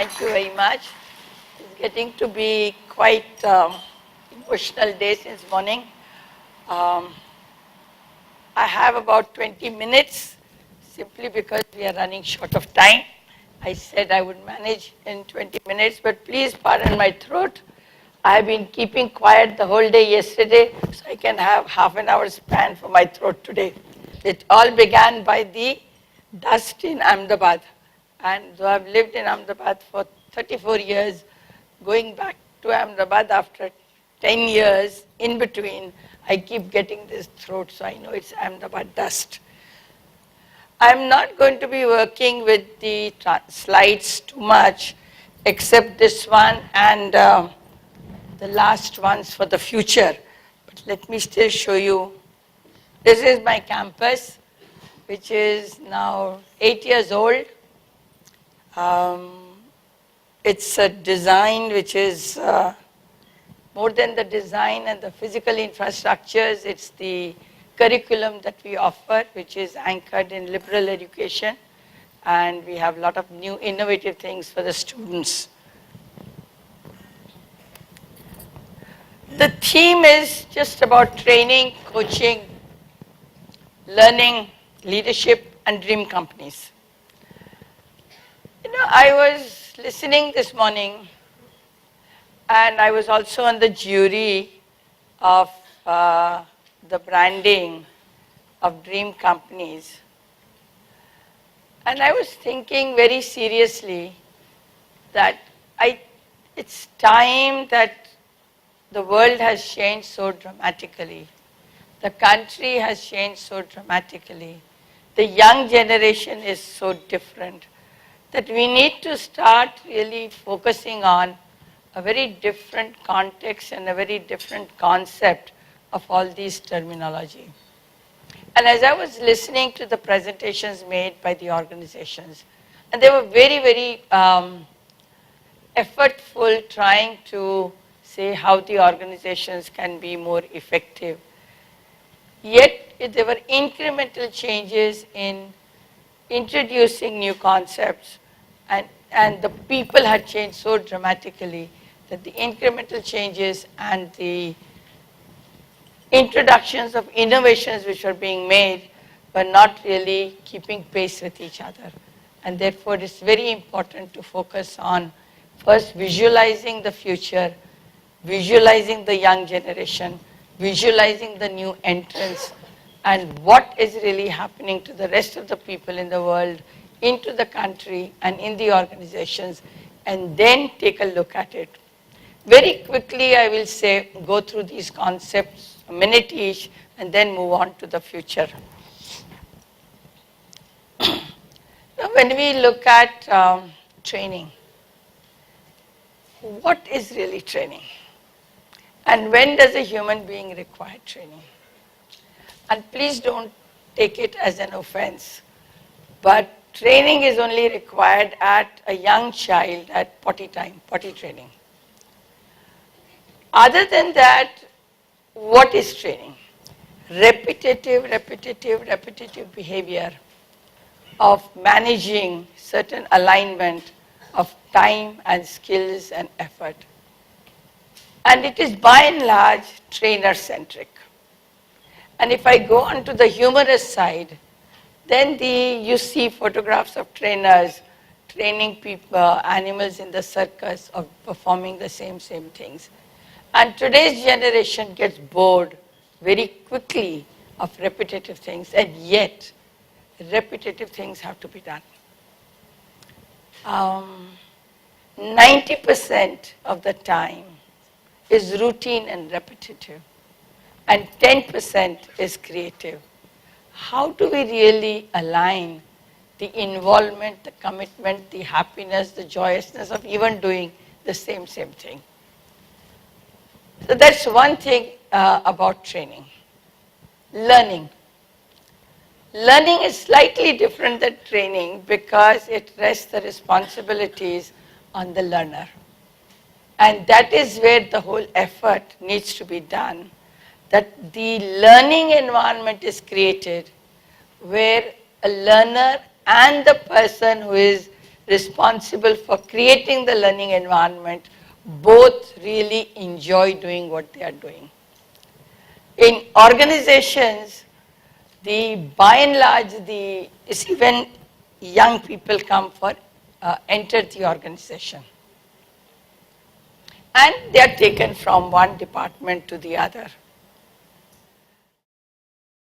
Thank you very much. It's getting to be quite emotional day since morning. Um, I have about 20 minutes simply because we are running short of time. I said I would manage in 20 minutes, but please pardon my throat. I have been keeping quiet the whole day yesterday, so I can have half an hour span for my throat today. It all began by the dust in Ahmedabad. And though I've lived in Ahmedabad for 34 years, going back to Ahmedabad after 10 years in between, I keep getting this throat, so I know it's Ahmedabad dust. I'm not going to be working with the slides too much, except this one and the last ones for the future. But let me still show you. This is my campus, which is now 8 years old. It's a design which is more than the design and the physical infrastructures. It's the curriculum that we offer, which is anchored in liberal education. And we have a lot of new innovative things for the students. The theme is just about training, coaching, learning, leadership, and dream companies. I was listening this morning, and I was also on the jury of the branding of dream companies. And I was thinking very seriously that it's time that the world has changed so dramatically. The country has changed so dramatically. The young generation is so different that we need to start really focusing on a very different context and a very different concept of all these terminology. And as I was listening to the presentations made by the organizations, and they were very, very effortful trying to say how the organizations can be more effective. Yet there were incremental changes in introducing new concepts, and the people had changed so dramatically that the incremental changes and the introductions of innovations which were being made were not really keeping pace with each other. And therefore, it's very important to focus on first visualizing the future, visualizing the young generation, visualizing the new entrants, and what is really happening to the rest of the people in the world, into the country and in the organizations, and then take a look at it. Very quickly, I will say, go through these concepts, a minute each, and then move on to the future. Now, when we look at training, what is really training? And when does a human being require training? And please don't take it as an offense, but training is only required at a young child at potty time, potty training. Other than that, what is training? Repetitive behavior of managing certain alignment of time and skills and effort. And it is by and large trainer-centric. And if I go on to the humorous side, then you see photographs of trainers training people, animals in the circus of performing the same things. And today's generation gets bored very quickly of repetitive things, and yet repetitive things have to be done. 90% of the time is routine and repetitive, and 10% is creative. How do we really align the involvement, the commitment, the happiness, the joyousness of even doing the same thing? So that's one thing about training. Learning. Learning is slightly different than training because it rests the responsibilities on the learner. And that is where the whole effort needs to be done, that the learning environment is created where a learner and the person who is responsible for creating the learning environment, both really enjoy doing what they are doing. In organizations, by and large, even young people come for enter the organization. And they are taken from one department to the other.